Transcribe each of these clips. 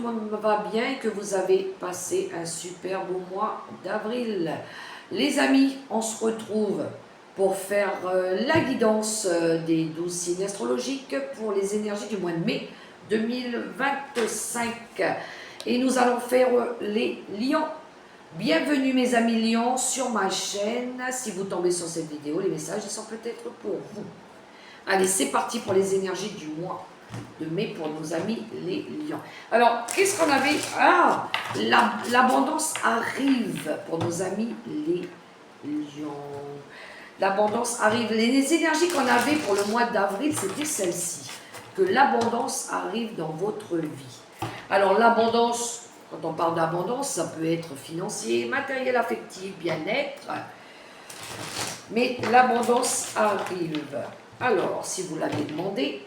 monde va bien et que vous avez passé un super beau mois d'avril. Les amis, on se retrouve pour faire la guidance des 12 signes astrologiques pour les énergies du mois de mai 2025. Et nous allons faire les lions. Bienvenue mes amis lions sur ma chaîne. Si vous tombez sur cette vidéo, les messages sont peut-être pour vous. Allez, c'est parti pour les énergies du mois de mai pour nos amis les lions. Alors, qu'est-ce qu'on avait? Ah, l'abondance arrive pour nos amis les lions. L'abondance arrive. Les énergies qu'on avait pour le mois d'avril, c'était celle-ci. Que l'abondance arrive dans votre vie. Alors, l'abondance, quand on parle d'abondance, ça peut être financier, matériel, affectif, bien-être. Mais l'abondance arrive. Alors, si vous l'avez demandé,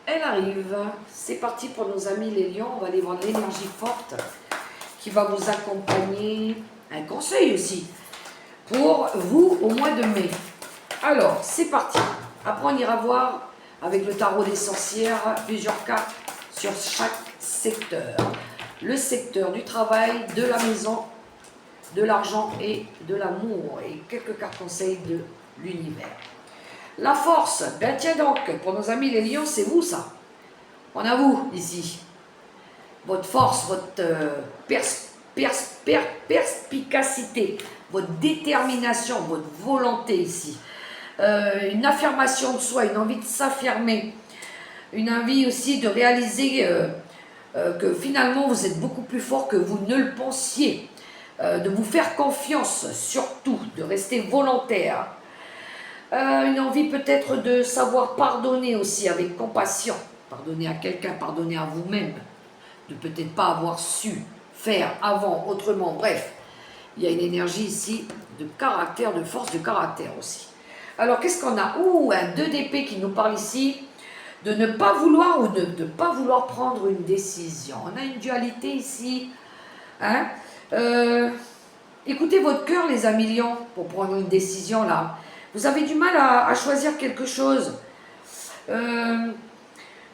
elle arrive. C'est parti pour nos amis les lions. On va aller voir l'énergie forte qui va vous accompagner. Un conseil aussi pour vous au mois de mai. Alors, c'est parti. Après, on ira voir avec le tarot des sorcières plusieurs cartes sur chaque secteur. Le secteur du travail, de la maison, de l'argent et de l'amour. Et quelques cartes conseils de l'univers. La force, ben tiens donc, pour nos amis les lions, c'est vous ça. On a vous ici. Votre force, votre perspicacité, votre détermination, votre volonté ici. Une affirmation de soi, une envie de s'affirmer. Une envie aussi de réaliser que finalement vous êtes beaucoup plus fort que vous ne le pensiez. De vous faire confiance surtout, de rester volontaire. Une envie peut-être de savoir pardonner aussi avec compassion. Pardonner à quelqu'un, pardonner à vous-même. De peut-être pas avoir su faire avant, autrement. Bref, il y a une énergie ici de caractère, de force de caractère aussi. Alors, qu'est-ce qu'on a? Ouh, un 2 d'épée qui nous parle ici de ne pas vouloir ou de ne pas vouloir prendre une décision. On a une dualité ici. Hein? Écoutez votre cœur, les amis lions, pour prendre une décision là. Vous avez du mal à choisir quelque chose.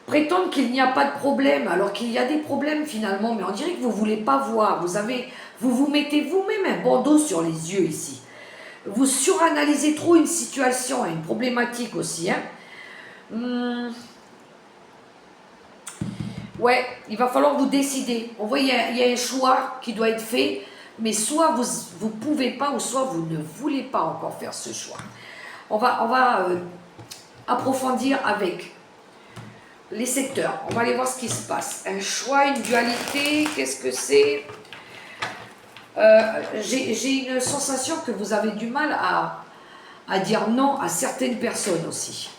Prétendre qu'il n'y a pas de problème, alors qu'il y a des problèmes finalement, mais on dirait que vous ne voulez pas voir. Vous vous mettez vous-même un bandeau sur les yeux ici. Vous suranalysez trop une situation et une problématique aussi. Hein. Ouais, il va falloir vous décider. On voit, il y a un choix qui doit être fait, mais soit vous ne pouvez pas, ou soit vous ne voulez pas encore faire ce choix. On va approfondir avec les secteurs. On va aller voir ce qui se passe. Un choix, une dualité, qu'est-ce que c'est? J'ai une sensation que vous avez du mal à dire non à certaines personnes aussi.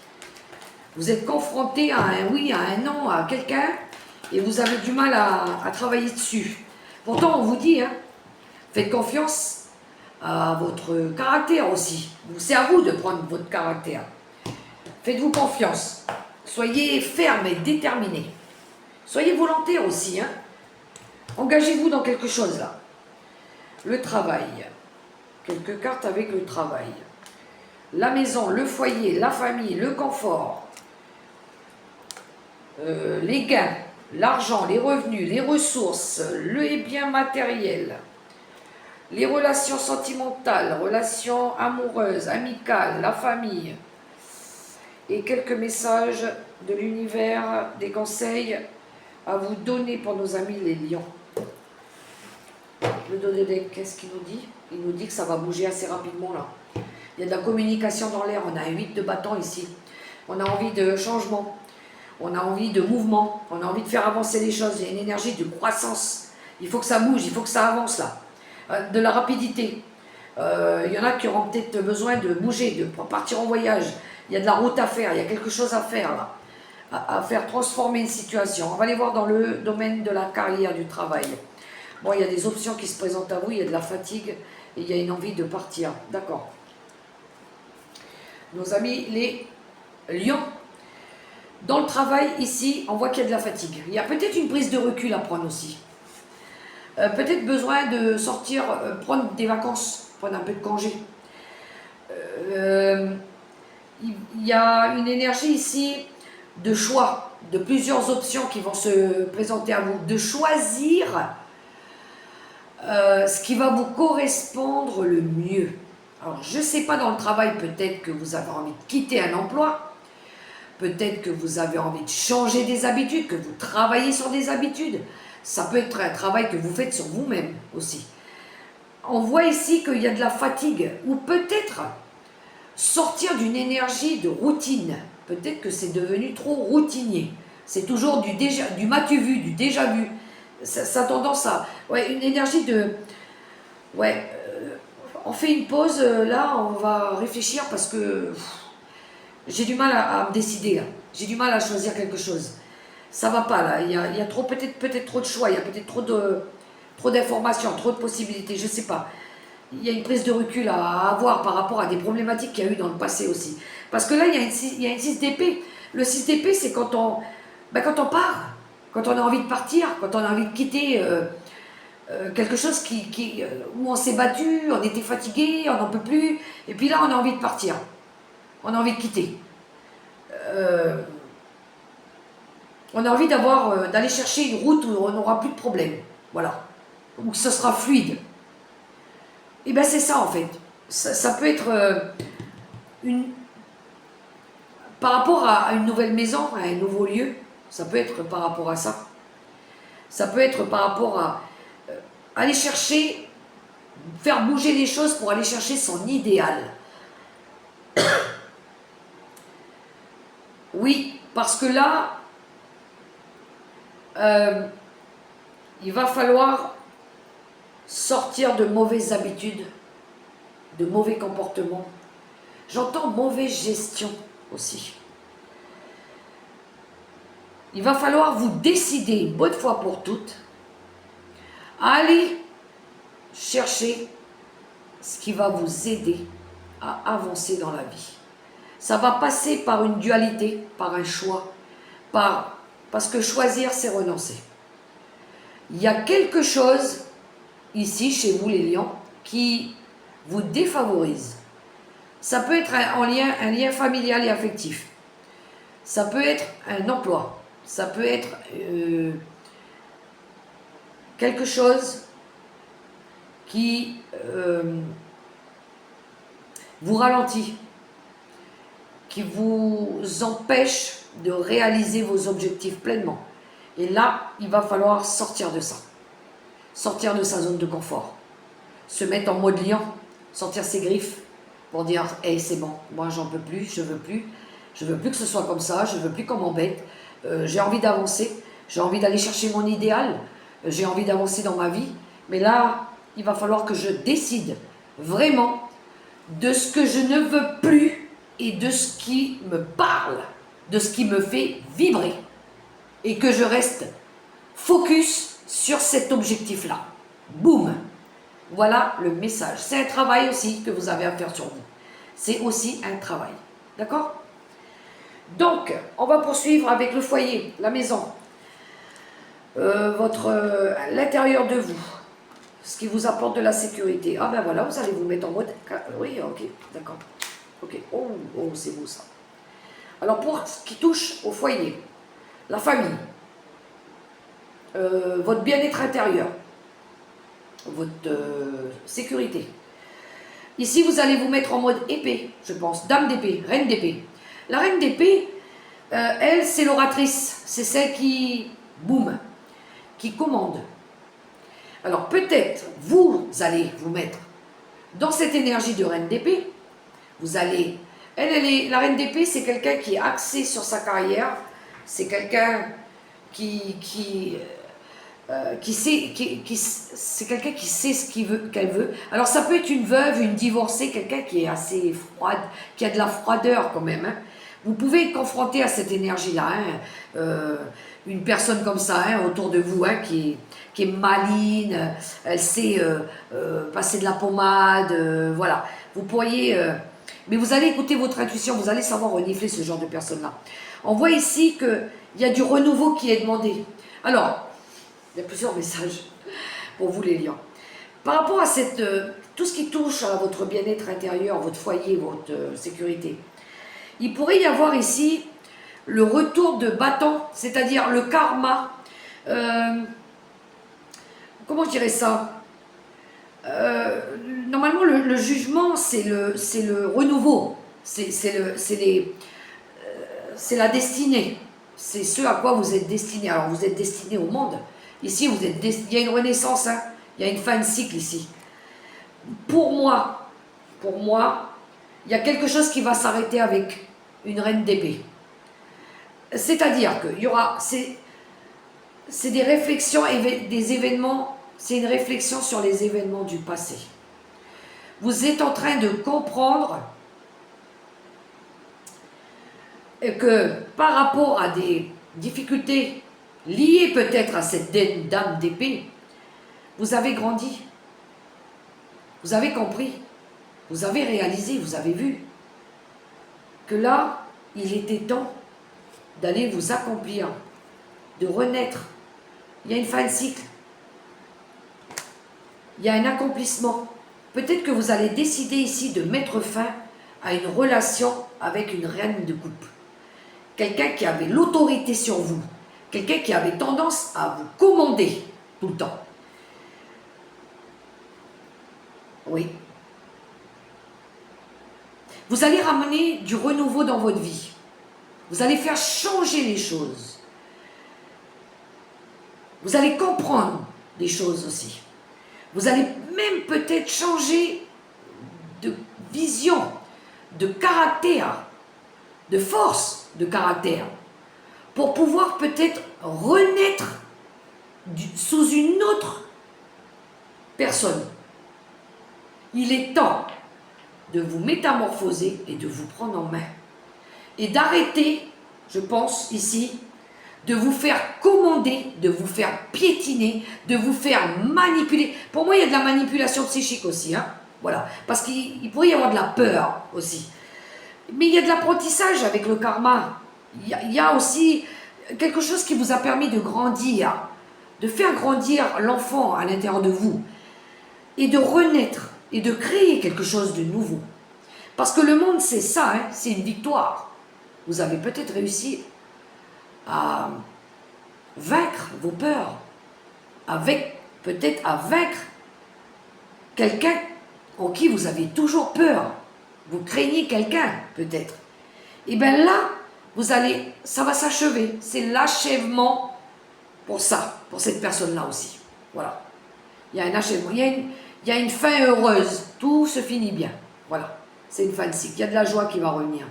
Vous êtes confronté à un oui, à un non, à quelqu'un, et vous avez du mal à travailler dessus. Pourtant, on vous dit, hein, faites confiance à votre caractère aussi. C'est à vous de prendre votre caractère. Faites-vous confiance. Soyez ferme et déterminé. Soyez volontaire aussi. Hein. Engagez-vous dans quelque chose là. Le travail. Quelques cartes avec le travail. La maison, le foyer, la famille, le confort. Les gains, l'argent, les revenus, les ressources, les biens matériels. Les relations sentimentales, relations amoureuses, amicales, la famille. Et quelques messages de l'univers, des conseils à vous donner pour nos amis les lions. Le dos de deck, qu'est-ce qu'il nous dit? Il nous dit que ça va bouger assez rapidement là. Il y a de la communication dans l'air, on a un 8 de bâton ici. On a envie de changement, on a envie de mouvement, on a envie de faire avancer les choses. Il y a une énergie de croissance. Il faut que ça bouge, il faut que ça avance là. De la rapidité. Il y en a qui auront peut-être besoin de bouger, de partir en voyage. Il y a de la route à faire, il y a quelque chose à faire là. À faire transformer une situation. On va aller voir dans le domaine de la carrière, du travail. Bon, il y a des options qui se présentent à vous, il y a de la fatigue et il y a une envie de partir. D'accord. Nos amis les lions. Dans le travail, ici, on voit qu'il y a de la fatigue. Il y a peut-être une prise de recul à prendre aussi. Peut-être besoin de sortir, prendre des vacances, prendre un peu de congé. Il y a une énergie ici de choix, de plusieurs options qui vont se présenter à vous, de choisir ce qui va vous correspondre le mieux. Alors, je ne sais pas, dans le travail, peut-être que vous avez envie de quitter un emploi, peut-être que vous avez envie de changer des habitudes, que vous travaillez sur des habitudes. Ça peut être un travail que vous faites sur vous-même aussi. On voit ici qu'il y a de la fatigue, ou peut-être sortir d'une énergie de routine. Peut-être que c'est devenu trop routinier. C'est toujours du m'as-tu vu, du déjà vu. Ça a tendance à... Ouais, une énergie de... Ouais, on fait une pause, là, on va réfléchir parce que j'ai du mal à me décider, là. J'ai du mal à choisir quelque chose. Ça va pas, là. Il y a trop, peut-être trop de choix, il y a peut-être trop d'informations, trop de possibilités, je sais pas. Il y a une prise de recul à avoir par rapport à des problématiques qu'il y a eu dans le passé aussi. Parce que là, il y a une 6 d'épée. Le 6 d'épée, c'est quand on part, quand on a envie de partir, quand on a envie de quitter quelque chose où on s'est battu, on était fatigué, on n'en peut plus, et puis là, on a envie de partir. On a envie de quitter. On a envie d'aller chercher une route où on n'aura plus de problème. Voilà. Où ce sera fluide. Et bien c'est ça en fait. Ça peut être par rapport à une nouvelle maison, à un nouveau lieu, ça peut être par rapport à ça. Ça peut être par rapport à aller chercher, faire bouger les choses pour aller chercher son idéal. Oui, parce que là, il va falloir sortir de mauvaises habitudes, de mauvais comportements. J'entends mauvaise gestion aussi. Il va falloir vous décider une bonne fois pour toutes à aller chercher ce qui va vous aider à avancer dans la vie. Ça va passer par une dualité, par un choix, parce que choisir, c'est renoncer. Il y a quelque chose ici, chez vous les lions, qui vous défavorise. Ça peut être un lien familial et affectif. Ça peut être un emploi. Ça peut être quelque chose qui vous ralentit, qui vous empêche de réaliser vos objectifs pleinement. Et là, il va falloir sortir de ça. Sortir de sa zone de confort. Se mettre en mode lion, sortir ses griffes pour dire « Hey, c'est bon, moi j'en peux plus, je veux plus que ce soit comme ça, je veux plus qu'on m'embête, j'ai envie d'avancer, j'ai envie d'aller chercher mon idéal, j'ai envie d'avancer dans ma vie, mais là, il va falloir que je décide vraiment de ce que je ne veux plus et de ce qui me parle, de ce qui me fait vibrer, et que je reste focus sur cet objectif-là. Boum! Voilà le message. C'est un travail aussi que vous avez à faire sur vous. C'est aussi un travail. D'accord? Donc, on va poursuivre avec le foyer, la maison, l'intérieur de vous, ce qui vous apporte de la sécurité. Ah ben voilà, vous allez vous mettre en mode... Oui, ok, d'accord. Ok, oh, c'est beau ça. Alors, pour ce qui touche au foyer, la famille, votre bien-être intérieur, votre sécurité. Ici, vous allez vous mettre en mode épée, je pense, dame d'épée, reine d'épée. La reine d'épée, elle, c'est l'oratrice, c'est celle qui, boum, qui commande. Alors peut-être, vous allez vous mettre dans cette énergie de reine d'épée, vous allez... la reine d'épée, c'est quelqu'un qui est axé sur sa carrière, c'est quelqu'un c'est quelqu'un qui sait ce qu'elle veut. Alors ça peut être une veuve, une divorcée, quelqu'un qui est assez froide, qui a de la froideur quand même. Hein. Vous pouvez être confronté à cette énergie-là, hein. Une personne comme ça, hein, autour de vous, hein, qui est maligne, elle sait passer de la pommade, voilà. Vous pourriez... mais vous allez écouter votre intuition, vous allez savoir renifler ce genre de personne-là. On voit ici qu'il y a du renouveau qui est demandé. Alors, il y a plusieurs messages pour vous les lions. Par rapport à tout ce qui touche à votre bien-être intérieur, votre foyer, votre sécurité, il pourrait y avoir ici le retour de bâton, c'est-à-dire le karma. Comment je dirais ça? Normalement, le jugement, c'est le renouveau, c'est la destinée, c'est ce à quoi vous êtes destiné. Alors, vous êtes destiné au monde. Ici, il y a une renaissance, hein. Il y a une fin de cycle ici. Pour moi, il y a quelque chose qui va s'arrêter avec une reine d'épée. C'est-à-dire qu'il y aura, c'est des réflexions, des événements, c'est une réflexion sur les événements du passé. Vous êtes en train de comprendre que par rapport à des difficultés liées peut-être à cette dame d'épée, vous avez grandi, vous avez compris, vous avez réalisé, vous avez vu que là, il était temps d'aller vous accomplir, de renaître. Il y a une fin de cycle, il y a un accomplissement. Peut-être que vous allez décider ici de mettre fin à une relation avec une reine de coupe. Quelqu'un qui avait l'autorité sur vous, quelqu'un qui avait tendance à vous commander tout le temps. Oui. Vous allez ramener du renouveau dans votre vie. Vous allez faire changer les choses. Vous allez comprendre des choses aussi. Vous allez même peut-être changer de vision, de caractère, de force de caractère, pour pouvoir peut-être renaître sous une autre personne. Il est temps de vous métamorphoser et de vous prendre en main. Et d'arrêter, je pense ici, de vous faire commander, de vous faire piétiner, de vous faire manipuler. Pour moi, il y a de la manipulation psychique aussi, hein. Voilà. Parce qu'il pourrait y avoir de la peur aussi. Mais il y a de l'apprentissage avec le karma. Il y a aussi quelque chose qui vous a permis de grandir, de faire grandir l'enfant à l'intérieur de vous, et de renaître, et de créer quelque chose de nouveau. Parce que le monde, c'est ça, hein, c'est une victoire. Vous avez peut-être réussi à vaincre vos peurs, peut-être à vaincre quelqu'un en qui vous avez toujours peur. Vous craignez quelqu'un, peut-être. Et bien là, ça va s'achever. C'est l'achèvement pour ça, pour cette personne-là aussi. Voilà. Il y a un achèvement, il y a une fin heureuse. Tout se finit bien. Voilà. C'est une fin de cycle. Il y a de la joie qui va revenir.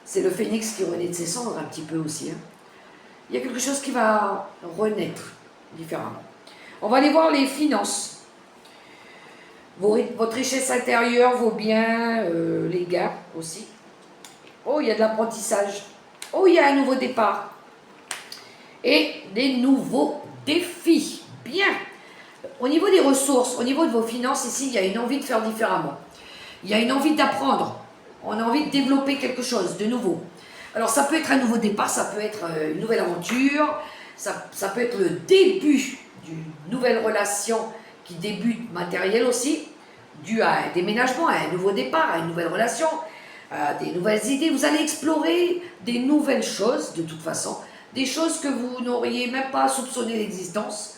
C'est le phénix qui renaît de ses cendres un petit peu aussi, hein. Il y a quelque chose qui va renaître différemment. On va aller voir les finances. Votre richesse intérieure, vos biens, les gains aussi. Oh, il y a de l'apprentissage. Oh, il y a un nouveau départ. Et des nouveaux défis. Bien. Au niveau des ressources, au niveau de vos finances, ici, il y a une envie de faire différemment. Il y a une envie d'apprendre. On a envie de développer quelque chose de nouveau. Alors, ça peut être un nouveau départ, ça peut être une nouvelle aventure, ça peut être le début d'une nouvelle relation qui débute matérielle aussi, dû à un déménagement, à un nouveau départ, à une nouvelle relation, à des nouvelles idées. Vous allez explorer des nouvelles choses, de toute façon, des choses que vous n'auriez même pas soupçonné l'existence.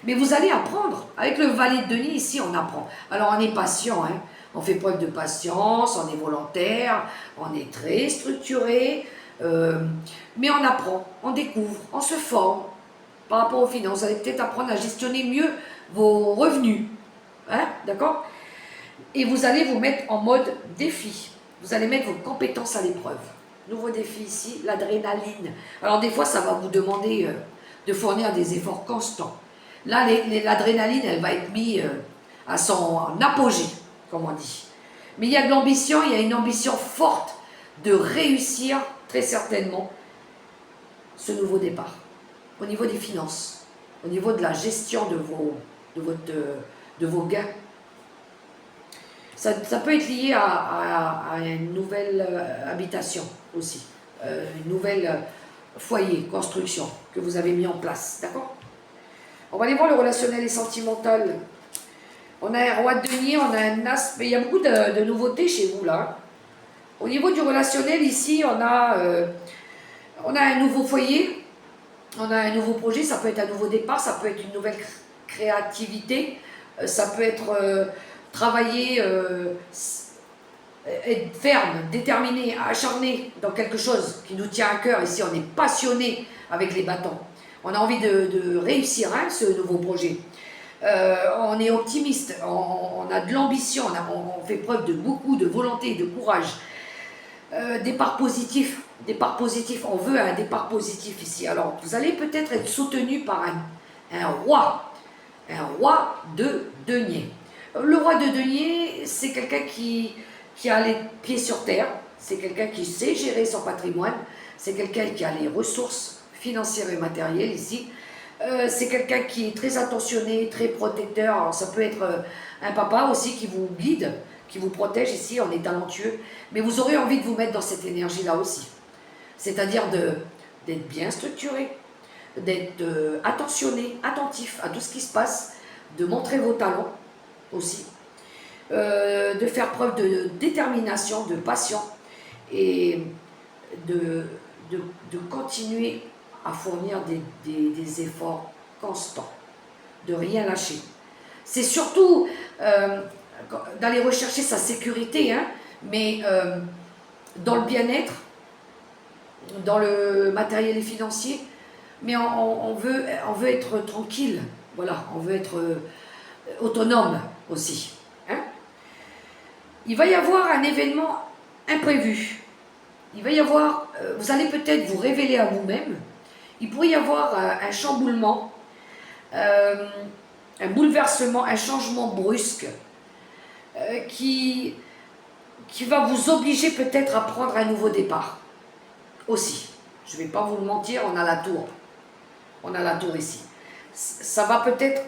Mais vous allez apprendre. Avec le valet de Denis, ici, on apprend. Alors, on est patient, hein. On fait preuve de patience, on est volontaire, on est très structuré, mais on apprend, on découvre, on se forme par rapport aux finances. Vous allez peut-être apprendre à gestionner mieux vos revenus, hein, d'accord? Et vous allez vous mettre en mode défi. Vous allez mettre vos compétences à l'épreuve. Nouveau défi ici, l'adrénaline. Alors des fois, ça va vous demander de fournir des efforts constants. Là, l'adrénaline, elle va être mise à son apogée, comme on dit. Mais il y a de l'ambition, il y a une ambition forte de réussir très certainement ce nouveau départ. Au niveau des finances, au niveau de la gestion de vos gains. Ça peut être lié à une nouvelle habitation aussi, une nouvelle foyer, construction que vous avez mis en place, d'accord? On va aller voir le relationnel et sentimental. On a un roi de denier, on a un as, mais il y a beaucoup de nouveautés chez vous là. Au niveau du relationnel, ici, on a On a un nouveau foyer, on a un nouveau projet, ça peut être un nouveau départ, ça peut être une nouvelle créativité, ça peut être travailler, être ferme, déterminé, acharné dans quelque chose qui nous tient à cœur. Ici, on est passionné avec les bâtons. On a envie de réussir hein, ce nouveau projet. On est optimiste, on a de l'ambition, on fait preuve de beaucoup de volonté, de courage. Départ positif, on veut un départ positif ici. Alors, vous allez peut-être être soutenu par un roi de denier. Le roi de denier, c'est quelqu'un qui a les pieds sur terre, c'est quelqu'un qui sait gérer son patrimoine, c'est quelqu'un qui a les ressources financières et matérielles ici. C'est quelqu'un qui est très attentionné, très protecteur. Alors, ça peut être un papa aussi qui vous guide, qui vous protège ici, on est talentueux. Mais vous aurez envie de vous mettre dans cette énergie-là aussi. C'est-à-dire d'être bien structuré, d'être attentionné, attentif à tout ce qui se passe, de montrer vos talents aussi, de faire preuve de détermination, de passion et de continuer à fournir des efforts constants, de rien lâcher. C'est surtout d'aller rechercher sa sécurité, hein, mais dans le bien-être, dans le matériel et financier, mais on veut être tranquille, voilà, on veut être autonome aussi. Hein. Il va y avoir un événement imprévu. Il va y avoir, vous allez peut-être vous révéler à vous-même. Il pourrait y avoir un chamboulement, un bouleversement, un changement brusque qui va vous obliger peut-être à prendre un nouveau départ. Aussi, je ne vais pas vous le mentir, on a la tour. On a la tour ici. Ça va peut-être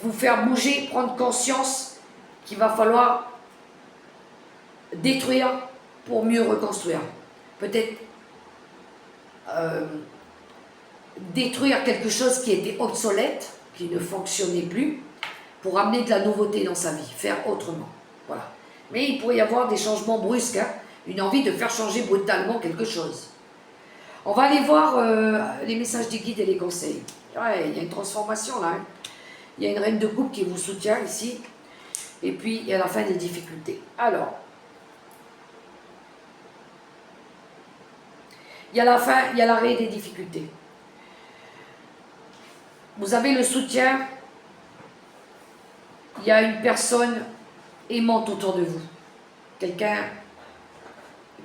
vous faire bouger, prendre conscience qu'il va falloir détruire pour mieux reconstruire. Peut-être détruire quelque chose qui était obsolète, qui ne fonctionnait plus, pour amener de la nouveauté dans sa vie, faire autrement. Voilà. Mais il pourrait y avoir des changements brusques, hein, une envie de faire changer brutalement quelque chose. On va aller voir les messages des guides et les conseils. Ouais, il y a une transformation là. Hein. Il y a une reine de coupe qui vous soutient ici. Et puis, il y a la fin des difficultés. Alors, il y a la fin, il y a l'arrêt des difficultés. Vous avez le soutien. Il y a une personne aimante autour de vous. Quelqu'un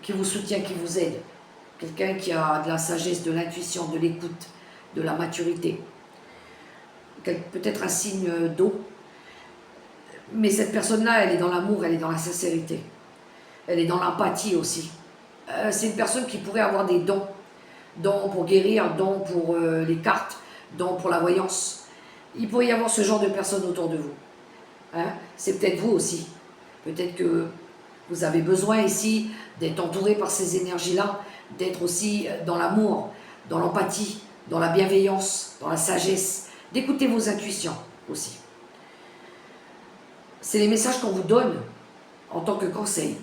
qui vous soutient, qui vous aide. Quelqu'un qui a de la sagesse, de l'intuition, de l'écoute, de la maturité. Peut-être un signe d'eau. Mais cette personne-là, elle est dans l'amour, elle est dans la sincérité. Elle est dans l'empathie aussi. C'est une personne qui pourrait avoir des dons. Dons pour guérir, dons pour les cartes, dons pour la voyance. Il pourrait y avoir ce genre de personnes autour de vous. Hein? C'est peut-être vous aussi. Peut-être que vous avez besoin ici d'être entouré par ces énergies-là, d'être aussi dans l'amour, dans l'empathie, dans la bienveillance, dans la sagesse, d'écouter vos intuitions aussi. C'est les messages qu'on vous donne en tant que conseil.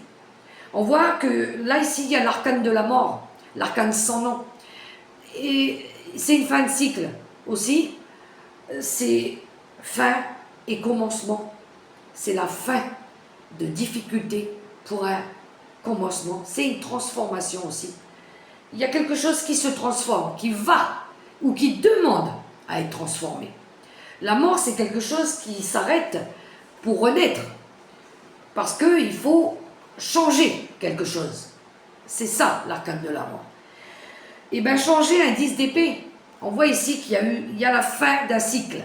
On voit que là, ici, il y a l'arcane de la mort, l'arcane sans nom. Et c'est une fin de cycle aussi. C'est fin et commencement. C'est la fin de difficulté pour un commencement. C'est une transformation aussi. Il y a quelque chose qui se transforme, qui va ou qui demande à être transformé. La mort, c'est quelque chose qui s'arrête pour renaître. Parce qu'il faut changer quelque chose. C'est ça, l'arcane de la mort. Et bien, changer un 10 d'épée. On voit ici qu'il y a la fin d'un cycle.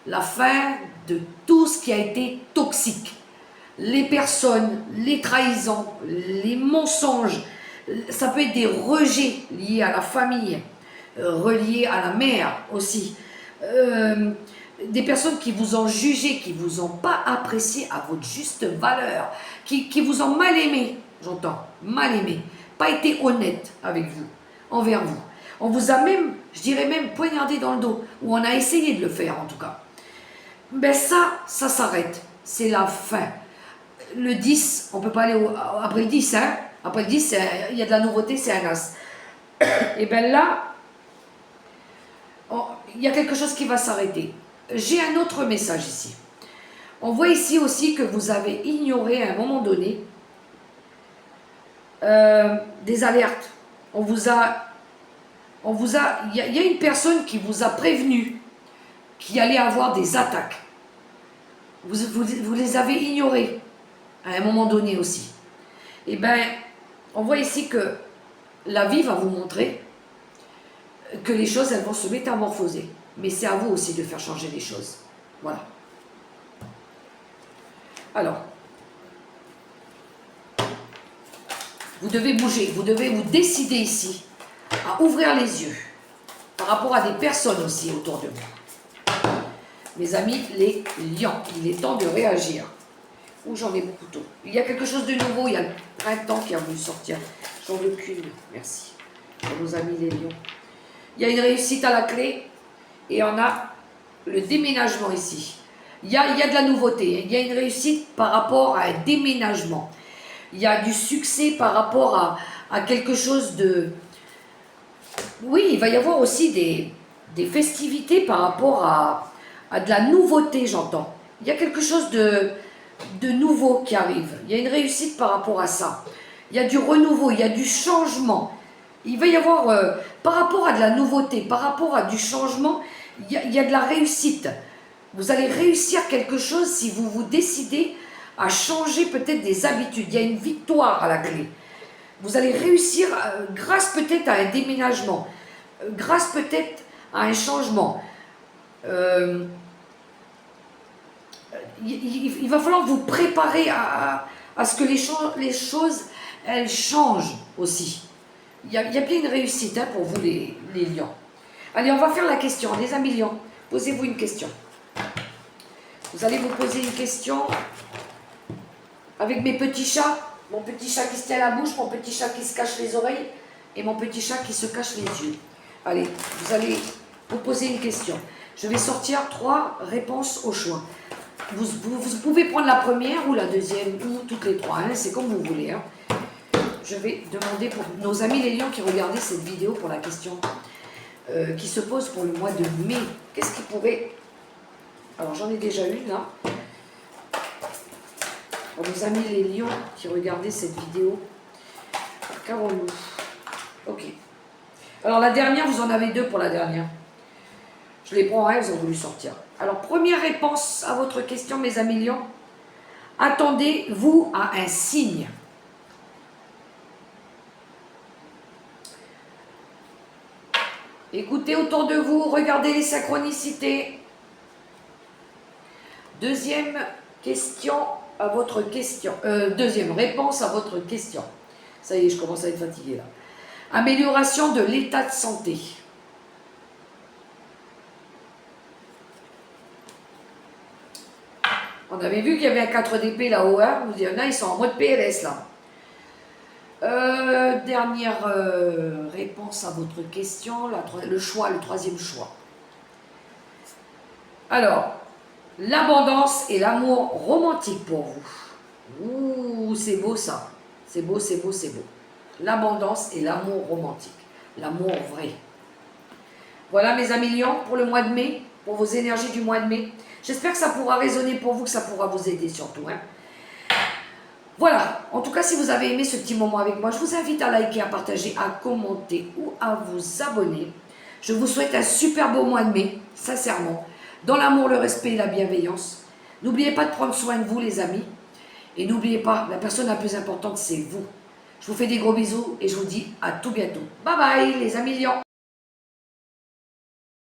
La fin de tout ce qui a été toxique. Les personnes, les trahisons, les mensonges. Ça peut être des rejets liés à la famille, reliés à la mère aussi. Des personnes qui vous ont jugé, qui ne vous ont pas apprécié à votre juste valeur, qui vous ont mal aimé, j'entends, mal aimé, pas été honnête avec vous, envers vous. On vous a même, je dirais même, poignardé dans le dos, ou on a essayé de le faire en tout cas. Ben ça s'arrête, c'est la fin. Le 10, on ne peut pas aller après le 10, hein. Après le 10, il y a de la nouveauté, c'est un as. Et bien là, il y a quelque chose qui va s'arrêter. J'ai un autre message ici. On voit ici aussi que vous avez ignoré à un moment donné des alertes. Il y a une personne qui vous a prévenu qu'il allait avoir des attaques. Vous les avez ignorées à un moment donné aussi. Et bien, on voit ici que la vie va vous montrer que les choses, elles vont se métamorphoser. Mais c'est à vous aussi de faire changer les choses. Voilà. Alors, vous devez bouger, vous devez vous décider ici à ouvrir les yeux par rapport à des personnes aussi autour de vous. Mes amis, les lions, il est temps de réagir. Ouh, j'en ai beaucoup trop. Il y a quelque chose de nouveau, il y a le printemps qui a voulu sortir. J'en veux qu'une, merci. Pour nos amis les lions. Il y a une réussite à la clé et on a le déménagement ici. Il y a de la nouveauté, il y a une réussite par rapport à un déménagement. Il y a du succès par rapport à quelque chose de... Oui, il va y avoir aussi des festivités par rapport à de la nouveauté, j'entends. Il y a quelque chose de nouveau qui arrive. Il y a une réussite par rapport à ça. Il y a du renouveau, il y a du changement. Il va y avoir, par rapport à de la nouveauté, par rapport à du changement, il y a de la réussite. Vous allez réussir quelque chose si vous vous décidez à changer peut-être des habitudes. Il y a une victoire à la clé. Vous allez réussir grâce peut-être à un déménagement, grâce peut-être à un changement. Il va falloir vous préparer à ce que les choses, elles changent aussi. Il y a bien une réussite pour vous les lions. Allez, on va faire la question. Les amis lions, posez-vous une question. Vous allez vous poser une question avec mes petits chats. Mon petit chat qui se tient la bouche, mon petit chat qui se cache les oreilles et mon petit chat qui se cache les yeux. Allez, vous allez vous poser une question. Je vais sortir 3 réponses au choix. Vous pouvez prendre la première ou la deuxième, ou toutes les 3, hein, c'est comme vous voulez. Hein. Je vais demander pour nos amis les lions qui regardaient cette vidéo pour la question qui se pose pour le mois de mai. Qu'est-ce qui pourrait... Alors j'en ai déjà une là. Pour nos amis les lions qui regardaient cette vidéo, qu'avons-nous? Ok. Alors la dernière, vous en avez 2 pour la dernière. Je les prends, elles ont voulu sortir. Alors première réponse à votre question, mes amis lions. Attendez-vous à un signe. Écoutez autour de vous, regardez les synchronicités. Deuxième question à votre question. Deuxième réponse à votre question. Ça y est, je commence à être fatiguée là. Amélioration de l'état de santé. On avait vu qu'il y avait un 4 d'épée là-haut. Hein. Il y en a, ils sont en mode PLS là. Dernière réponse à votre question, le troisième choix. Alors, l'abondance et l'amour romantique pour vous. Ouh, c'est beau ça. C'est beau, c'est beau, c'est beau. L'abondance et l'amour romantique. L'amour vrai. Voilà mes amis lions pour le mois de mai, pour vos énergies du mois de mai. J'espère que ça pourra résonner pour vous, que ça pourra vous aider surtout. Hein. Voilà, en tout cas, si vous avez aimé ce petit moment avec moi, je vous invite à liker, à partager, à commenter ou à vous abonner. Je vous souhaite un super beau mois de mai, sincèrement, dans l'amour, le respect et la bienveillance. N'oubliez pas de prendre soin de vous, les amis. Et n'oubliez pas, la personne la plus importante, c'est vous. Je vous fais des gros bisous et je vous dis à tout bientôt. Bye bye, les amis lions.